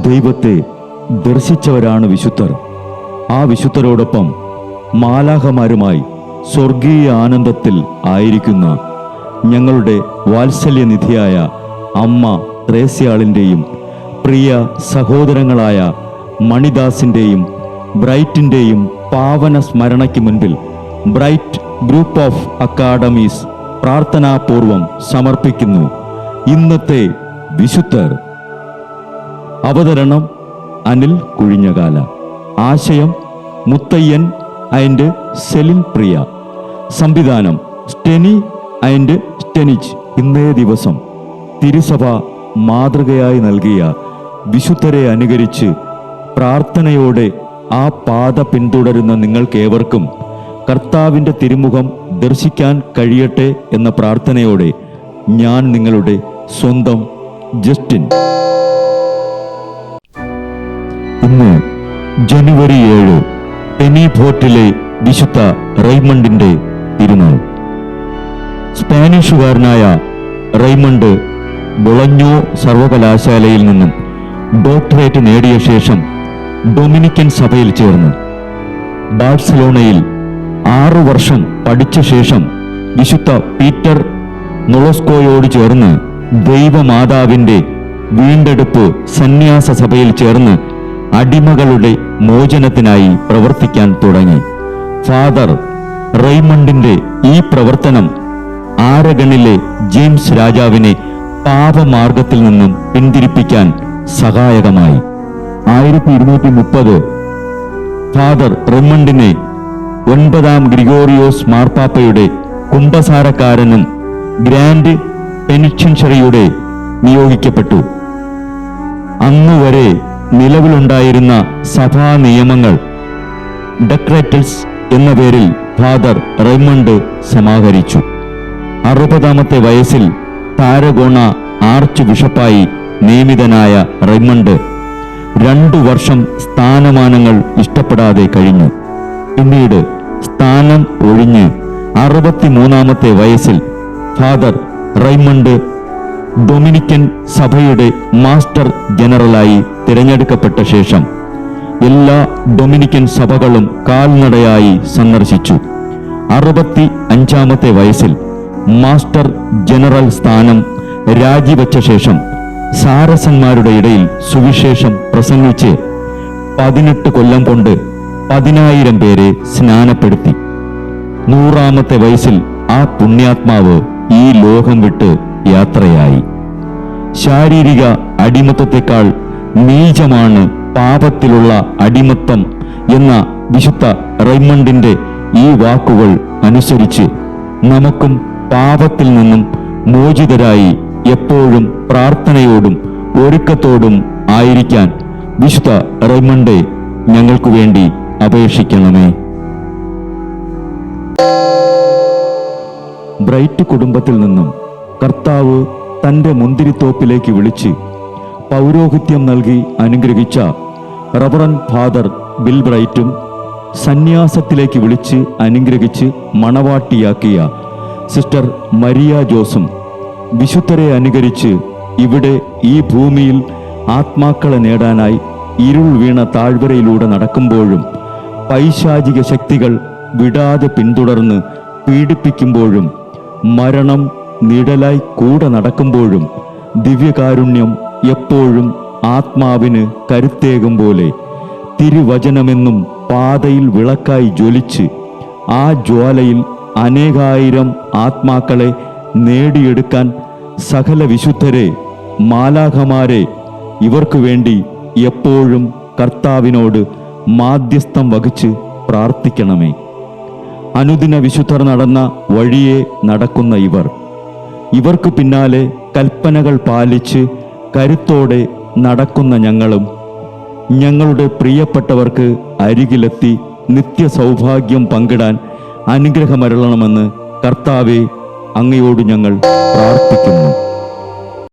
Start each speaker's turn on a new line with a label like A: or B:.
A: ദൈവത്തെ ദർശിച്ചവരാണ് വിശുദ്ധർ. ആ വിശുദ്ധരോടൊപ്പം മാലാഖമാരുമായി സ്വർഗീയ ആനന്ദത്തിൽ ആയിരിക്കുന്ന ഞങ്ങളുടെ വാത്സല്യനിധിയായ അമ്മ ത്രേസ്യാളിൻ്റെയും പ്രിയ സഹോദരങ്ങളായ മണിദാസിൻ്റെയും ബ്രൈറ്റിൻ്റെയും പാവന സ്മരണയ്ക്ക് മുൻപിൽ ബ്രൈറ്റ് ഗ്രൂപ്പ് ഓഫ് അക്കാഡമീസ് പ്രാർത്ഥനാപൂർവം സമർപ്പിക്കുന്നു ഇന്നത്തെ വിശുദ്ധർ. അവതരണം അനിൽ കുഴിഞ്ഞകാല. ആശയം മുത്തയ്യൻ ആൻഡ് സെലിൻ പ്രിയ. സംവിധാനം സ്റ്റെനി ആൻഡ് സ്റ്റെനിച്ച്. ഇന്നേ ദിവസം തിരുസഭ മാതൃകയായി നൽകിയ വിശുദ്ധരെ അനുകരിച്ച് പ്രാർത്ഥനയോടെ ആ പാത പിന്തുടരുന്ന നിങ്ങൾക്കേവർക്കും കർത്താവിൻ്റെ തിരുമുഖം ദർശിക്കാൻ കഴിയട്ടെ എന്ന പ്രാർത്ഥനയോടെ ഞാൻ നിങ്ങളുടെ സ്വന്തം ജസ്റ്റിൻ. ഇന്ന് ജനുവരി 7 പെനിഫോർട്ടിലെ വിശുദ്ധ റൈമണ്ടിന്റെ തിരുനാൾ. സ്പാനിഷുകാരനായ റൈമണ്ട് ബൊളഞ്ഞോ സർവകലാശാലയിൽ നിന്നും ഡോക്ടറേറ്റ് നേടിയ ശേഷം ഡൊമിനിക്കൻ സഭയിൽ ചേർന്നു. ബാഴ്സലോണയിൽ 6 വർഷം പഠിച്ച ശേഷം വിശുദ്ധ പീറ്റർ നൊളോസ്കോയോട് ചേർന്ന് ദൈവമാതാവിൻ്റെ വീണ്ടെടുപ്പ് സന്യാസ സഭയിൽ ചേർന്ന് അടിമകളുടെ മോചനത്തിനായി പ്രവർത്തിക്കാൻ തുടങ്ങി. ഫാദർ റൈമണ്ടിന്റെ ഈ പ്രവർത്തനം ആരഗണിലെ ജെയിംസ് രാജാവിനെ പാപമാർഗത്തിൽ നിന്നും പിന്തിരിപ്പിക്കാൻ സഹായകമായി. 1230 ഫാദർ റൈമണ്ടിനെ 9-ാം ഗ്രിഗോറിയോസ് മാർപ്പാപ്പയുടെ കുമ്പസാരക്കാരനും ഗ്രാൻഡ് പെനിറ്റൻഷ്യറിയുടെ നിയോഗിക്കപ്പെട്ടു. അന്നുവരെ നിലവിലുണ്ടായിരുന്ന സഭാ നിയമങ്ങൾ ഡെക്രേറ്റൽസ് എന്ന പേരിൽ ഫാദർ റൈമണ്ട് സമാഹരിച്ചു. 60-ാമത്തെ വയസ്സിൽ താരഗോണ ആർച്ച് ബിഷപ്പായി നിയമിതനായ റൈമണ്ട് 2 വർഷം സ്ഥാനമാനങ്ങൾ ഇഷ്ടപ്പെടാതെ കഴിഞ്ഞു. പിന്നീട് സ്ഥാനം ഒഴിഞ്ഞ് 63-ാമത്തെ വയസ്സിൽ ഫാദർ റൈമണ്ട് ഡൊമിനിക്കൻ സഭയുടെ മാസ്റ്റർ ജനറലായി തിരഞ്ഞെടുക്കപ്പെട്ട ശേഷം എല്ലാ ഡൊമിനിക്കൻ സഭകളും കാൽനടയായി സന്ദർശിച്ചു. 65-ാമത്തെ വയസ്സിൽ മാസ്റ്റർ ജനറൽ സ്ഥാനം രാജിവെച്ച ശേഷം സാരസന്മാരുടെ ഇടയിൽ സുവിശേഷം പ്രസംഗിച്ച് 18 കൊല്ലം കൊണ്ട് 10,000 പേരെ സ്നാനപ്പെടുത്തി. 100-ാമത്തെ വയസ്സിൽ ആ പുണ്യാത്മാവ് ഈ ലോകം വിട്ട് യാത്രയായി. ശാരീരിക അടിമത്തത്തെക്കാൾ നീചമാണ് പാപത്തിലുള്ള അടിമത്തം എന്ന വിശുദ്ധ റൈമണ്ടിന്റെ ഈ വാക്കുകൾ അനുസരിച്ച് നമുക്കും പാപത്തിൽ നിന്നും മോചിതരായി എപ്പോഴും പ്രാർത്ഥനയോടും ഒരുക്കത്തോടും ആയിരിക്കാൻ വിശുദ്ധ റൈമണ്ടെ ഞങ്ങൾക്കു വേണ്ടി അപേക്ഷിക്കണമേ. ബ്രൈറ്റ് കുടുംബത്തിൽ നിന്നും കർത്താവ് തൻ്റെ മുന്തിരിത്തോപ്പിലേക്ക് വിളിച്ച് പൗരോഹിത്യം നൽകി അനുഗ്രഹിച്ച റവറൻ ഫാദർ ബിൽ ബ്രൈറ്റും സന്യാസത്തിലേക്ക് വിളിച്ച് അനുഗ്രഹിച്ച് മണവാട്ടിയാക്കിയ സിസ്റ്റർ മരിയ ജോസും വിശുദ്ധരെ അനുകരിച്ച് ഇവിടെ ഈ ഭൂമിയിൽ ആത്മാക്കളെ നേടാനായി ഇരുൾ വീണ താഴ്വരയിലൂടെ നടക്കുമ്പോഴും പൈശാചിക ശക്തികൾ വിടാതെ പിന്തുടർന്ന് പീഡിപ്പിക്കുമ്പോഴും മരണം നിഴലായി കൂടെ നടക്കുമ്പോഴും ദിവ്യകാരുണ്യം എപ്പോഴും ആത്മാവിന് കരുത്തേകും പോലെ തിരുവചനമെന്നും പാതയിൽ വിളക്കായി ജ്വലിച്ച് ആ ജ്വാലയിൽ അനേകായിരം ആത്മാക്കളെ നേടിയെടുക്കാൻ സകല വിശുദ്ധരെ, മാലാഖമാരെ ഇവർക്കു വേണ്ടി എപ്പോഴും കർത്താവിനോട് മാധ്യസ്ഥം വഹിച്ച് പ്രാർത്ഥിക്കണമേ. അനുദിന വിശുദ്ധർ നടന്ന വഴിയെ നടക്കുന്ന ഇവർക്ക് പിന്നാലെ കൽപ്പനകൾ പാലിച്ച് കരുത്തോടെ നടക്കുന്ന ഞങ്ങളും ഞങ്ങളുടെ പ്രിയപ്പെട്ടവർക്ക് അരികിലെത്തി നിത്യസൗഭാഗ്യം പങ്കിടാൻ അനുഗ്രഹമരുളണമെന്ന് കർത്താവേ അങ്ങയോട് ഞങ്ങൾ പ്രാർത്ഥിക്കുന്നു.